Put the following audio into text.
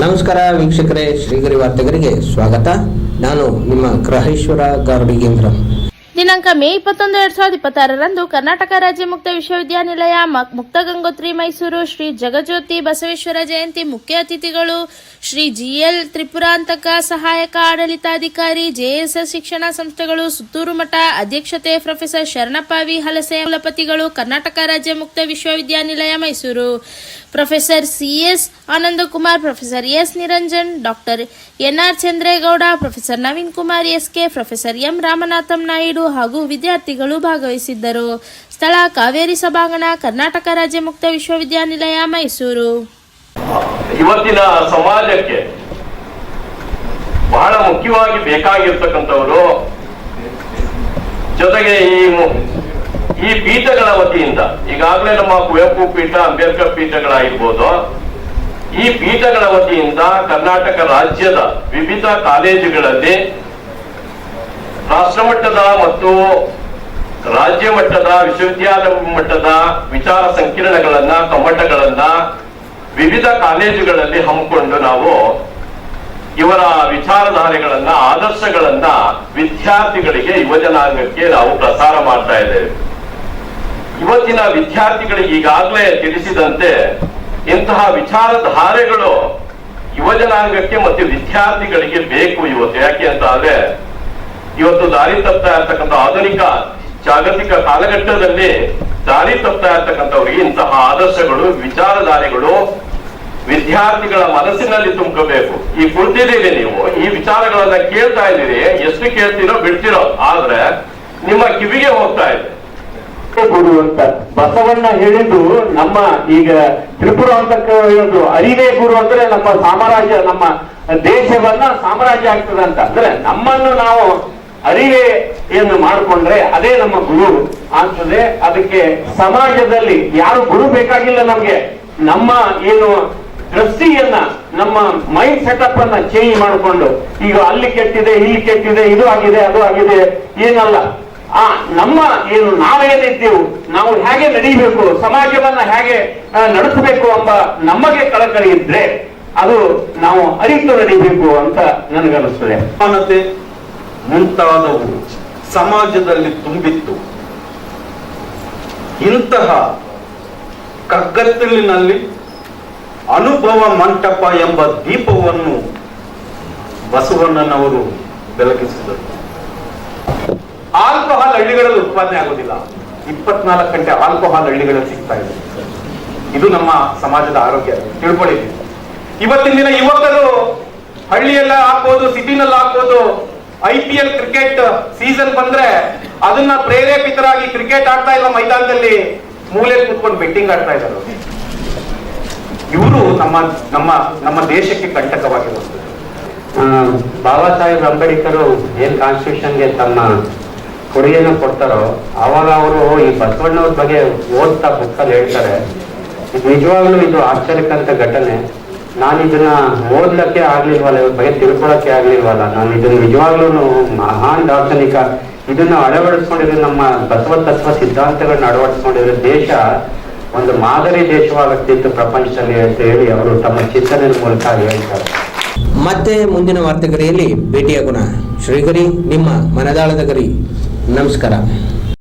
ನಮಸ್ಕಾರ ವೀಕ್ಷಕರೇ, ಶ್ರೀಗರಿ ವಾರ್ತೆಗರಿಗೆ ಸ್ವಾಗತ. ನಾನು ನಿಮ್ಮ ಗ್ರಹೇಶ್ವರ ಗಾರ್ಡಿಗೇಂದ್ರ. ದಿನಾಂಕ ಮೇ 21, 2026ರಂದು ಕರ್ನಾಟಕ ರಾಜ್ಯ ಮುಕ್ತ ವಿಶ್ವವಿದ್ಯಾನಿಲಯ ಮುಕ್ತ ಗಂಗೋತ್ರಿ ಮೈಸೂರು ಶ್ರೀ ಜಗಜ್ಯೋತಿ ಬಸವೇಶ್ವರ ಜಯಂತಿ ಮುಖ್ಯ ಅತಿಥಿಗಳು ಶ್ರೀ ಜಿಎಲ್ ತ್ರಿಪುರಾಂತಕ ಸಹಾಯಕ ಆಡಳಿತಾಧಿಕಾರಿ, ಜೆಎಸ್ಎಸ್ ಶಿಕ್ಷಣ ಸಂಸ್ಥೆಗಳು ಸುತ್ತೂರು ಮಠ ಅಧ್ಯಕ್ಷತೆ ಪ್ರೊಫೆಸರ್ ಶರಣಪ್ಪ ವಿ ಹಲಸೆ, ಕುಲಪತಿಗಳು ಕರ್ನಾಟಕ ರಾಜ್ಯ ಮುಕ್ತ ವಿಶ್ವವಿದ್ಯಾನಿಲಯ Mysuru professor CS Anandakumar, professor S Niranjan, doctor NR Chandregowda, professor Naveen Kumar SK, professor M Ramanatham Naidu ಹಾಗೂ ವಿದ್ಯಾರ್ಥಿಗಳು ಭಾಗವಹಿಸಿದ್ದರು. ಸ್ಥಳ ಕಾವೇರಿ ಸಭಾಂಗಣ, ಕರ್ನಾಟಕ ರಾಜ್ಯ ಮುಕ್ತ ವಿಶ್ವವಿದ್ಯಾನಿಲಯ ಮೈಸೂರು. ಇವತ್ತಿನ ಸಮಾಜಕ್ಕೆ ಬಹಳ ಮುಖ್ಯವಾಗಿ ಬೇಕಾಗಿರ್ತಕ್ಕಂಥವರು, ಜೊತೆಗೆ ಈ ಪೀಠಗಳ ವತಿಯಿಂದ ಈಗಾಗಲೇ ನಮ್ಮ ಕುವೆಂಪು ಪೀಠ, ಅಂಬೇಡ್ಕರ್ ಪೀಠಗಳಾಗಿರ್ಬೋದು, ಈ ಪೀಠಗಳ ವತಿಯಿಂದ ಕರ್ನಾಟಕ ರಾಜ್ಯದ ವಿವಿಧ ಕಾಲೇಜುಗಳಲ್ಲಿ ರಾಷ್ಟ್ರಮಟ್ಟದ ಮತ್ತು ರಾಜ್ಯ ಮಟ್ಟದ, ವಿಶ್ವವಿದ್ಯಾಲಯ ಮಟ್ಟದ ವಿಚಾರ ಸಂಕಿರಣಗಳನ್ನ, ಕಮ್ಮಟಗಳನ್ನ ವಿವಿಧ ಕಾಲೇಜುಗಳಲ್ಲಿ ಹಮ್ಮಿಕೊಂಡು ನಾವು ಇವರ ವಿಚಾರಧಾರೆಗಳನ್ನ, ಆದರ್ಶಗಳನ್ನ ವಿದ್ಯಾರ್ಥಿಗಳಿಗೆ, ಯುವಜನಾಂಗಕ್ಕೆ ನಾವು ಪ್ರಸಾರ ಮಾಡ್ತಾ ಇದ್ದೇವೆ. ಇವತ್ತಿನ ವಿದ್ಯಾರ್ಥಿಗಳಿಗೆ ಈಗಾಗಲೇ ತಿಳಿಸಿದಂತೆ ಇಂತಹ ವಿಚಾರಧಾರೆಗಳು ಯುವಜನಾಂಗಕ್ಕೆ ಮತ್ತು ವಿದ್ಯಾರ್ಥಿಗಳಿಗೆ ಬೇಕು ಇವತ್ತು. ಯಾಕೆ ಅಂತ ಆದ್ರೆ ಇವತ್ತು ದಾರಿ ತಪ್ತಾ ಇರ್ತಕ್ಕಂಥ ಆಧುನಿಕ ಜಾಗತಿಕ ಕಾಲಘಟ್ಟದಲ್ಲಿ ದಾರಿ ತಪ್ತಾ ಇರ್ತಕ್ಕಂಥವ್ರಿಗೆ ಇಂತಹ ಆದರ್ಶಗಳು, ವಿಚಾರಧಾರೆಗಳು ವಿದ್ಯಾರ್ಥಿಗಳ ಮನಸ್ಸಿನಲ್ಲಿ ತುಂಬಿಕಬೇಕು. ಈ ಕುಳಿತಿದ್ದೀರಿ ನೀವು, ಈ ವಿಚಾರಗಳನ್ನ ಕೇಳ್ತಾ ಇದ್ದೀರಿ, ಎಷ್ಟು ಕೇಳ್ತೀರೋ ಬಿಡ್ತಿರೋ, ಆದ್ರೆ ನಿಮ್ಮ ಕಿವಿಗೆ ಹೋಗ್ತಾ ಇದೆ. ಗುರು ಅಂತ ಬಸವಣ್ಣ ಹೇಳಿದ್ದು ನಮ್ಮ ಈಗ ತ್ರಿಪುರ ಅಂತ ಹೇಳೋದು ಅರಿವೇ ಗುರು ಅಂದ್ರೆ ನಮ್ಮ ಸಾಮ್ರಾಜ್ಯ, ನಮ್ಮ ದೇಶವನ್ನ ಸಾಮ್ರಾಜ್ಯ ಆಗ್ತದೆ ಅಂತ. ಅಂದ್ರೆ ನಮ್ಮನ್ನು ನಾವು ಅರಿವೆಯನ್ನು ಮಾಡಿಕೊಂಡ್ರೆ ಅದೇ ನಮ್ಮ ಗುರು ಆಗ್ತದೆ. ಅದಕ್ಕೆ ಸಮಾಜದಲ್ಲಿ ಯಾರು ಗುರು ಬೇಕಾಗಿಲ್ಲ ನಮ್ಗೆ. ನಮ್ಮ ಏನು ದೃಷ್ಟಿಯನ್ನ, ನಮ್ಮ ಮೈಂಡ್ ಸೆಟಪ್ ಅನ್ನ ಚೇಂಜ್ ಮಾಡಿಕೊಂಡು ಈಗ ಅಲ್ಲಿ ಕೆಟ್ಟಿದೆ, ಇಲ್ಲಿ ಕೆಟ್ಟಿದೆ, ಇದು ಆಗಿದೆ, ಅದು ಆಗಿದೆ ಏನಲ್ಲ. ನಮ್ಮ ಏನು ನಾವೇನಿದ್ದೀವಿ, ನಾವು ಹೇಗೆ ನಡೀಬೇಕು, ಸಮಾಜವನ್ನ ಹೇಗೆ ನಡೆಸಬೇಕು ಎಂಬ ನಮಗೆ ಕಳಕಳಿ ಇದ್ರೆ ಅದು ನಾವು ಅರಿತು ನಡೀಬೇಕು ಅಂತ ನನಗನ್ನಿಸ್ತದೆ. ಸಮಾನತೆ ಮುಂತಾದವು ಸಮಾಜದಲ್ಲಿ ತುಂಬಿತ್ತು. ಇಂತಹ ಕಗ್ಗತ್ತಲಿನಲ್ಲಿ ಅನುಭವ ಮಂಟಪ ಎಂಬ ದೀಪವನ್ನು ಬಸವಣ್ಣನವರು ಬೆಳಗಿಸಿದರು. ಆಲ್ಕೋಹಾಲ್ ಹಳ್ಳಿಗಳಲ್ಲಿ ಉತ್ಪಾದನೆ ಆಗೋದಿಲ್ಲ, 24 ಗಂಟೆ ಆಲ್ಕೋಹಾಲ್ ಹಳ್ಳಿಗಳಲ್ಲಿ ಸಿಗ್ತಾ ಇದೆ. ಇದು ನಮ್ಮ ಸಮಾಜದ ಆರೋಗ್ಯ, ತಿಳ್ಕೊಳ್ಳಿ. ಇವತ್ತಿನ ದಿನ ಯುವಕರು ಹಳ್ಳಿಯೆಲ್ಲ ಹಾಕೋದು, ಸಿಟಿನಲ್ಲಿ ಹಾಕೋದು, IPL ಕ್ರಿಕೆಟ್ ಸೀಸನ್ ಬಂದ್ರೆ ಅದನ್ನ ಪ್ರೇರೇಪಿತರಾಗಿ ಕ್ರಿಕೆಟ್ ಆಡ್ತಾ ಇರುವ ಮೈದಾನದಲ್ಲಿ ಮೂಲೆಯಲ್ಲಿ ಕೂತ್ಕೊಂಡು ಬೆಟ್ಟಿಂಗ್ ಆಡ್ತಾ ಇದ್ದಾರೆ. ಇವರು ನಮ್ಮ ನಮ್ಮ ನಮ್ಮ ದೇಶಕ್ಕೆ ಕಂಟಕವಾಗಿರುವಂಥದ್ದು. ಬಾಬಾ ಸಾಹೇಬ್ ಅಂಬೇಡ್ಕರ್ ಏನ್ ಕಾನ್ಸ್ಟಿಟ್ಯೂಷನ್ಗೆ ತಮ್ಮ ಕೊಡುಗೆಯನ್ನು ಕೊಡ್ತಾರೋ ಅವಾಗ ಅವರು ಈ ಬಸವಣ್ಣವ್ರ ಬಗ್ಗೆ ಓದ್ತಾ ಬುಕ್ಕಲ್ಲಿ ಹೇಳ್ತಾರೆ. ಇದು ನಿಜವಾಗ್ಲೂ ಇದು ಆಶ್ಚರ್ಯಕಂತ ಘಟನೆ. ನಾನು ಇದನ್ನ ಓದ್ಲಕ್ಕೆ ಆಗ್ಲಿಲ್ವಲ್ಲ, ಇವ್ರ ಬಗ್ಗೆ ತಿಳ್ಕೊಳಕ್ಕೆ ಆಗ್ಲಿಲ್ವಲ್ಲ. ನಾನು ಇದನ್ನ ನಿಜವಾಗ್ಲೂ ಮಹಾನ್ ದಾರ್ಶನಿಕ, ಇದನ್ನ ಅಳವಡಿಸ್ಕೊಂಡಿದ್ರೆ, ನಮ್ಮ ಬಸವ ತತ್ವ ಸಿದ್ಧಾಂತಗಳನ್ನ ಅಳವಡಿಸ್ಕೊಂಡಿದ್ರೆ ದೇಶ ಒಂದು ಮಾದರಿ ದೇಶವಾಗುತ್ತಿತ್ತು ಪ್ರಪಂಚದಲ್ಲಿ ಅಂತ ಹೇಳಿ ಅವರು ತಮ್ಮ ಚಿಂತನೆ ಮೂಲಕ ಹೇಳ್ತಾರೆ. ಮತ್ತೆ ಮುಂದಿನ ವಾರ್ತೆಗರಿಯಲ್ಲಿ ಭೇಟಿಯಾಗೋಣ. ಶ್ರೀಗರಿ, ನಿಮ್ಮ ಮನದಾಳದ ಗರಿ. ನಮಸ್ಕಾರ.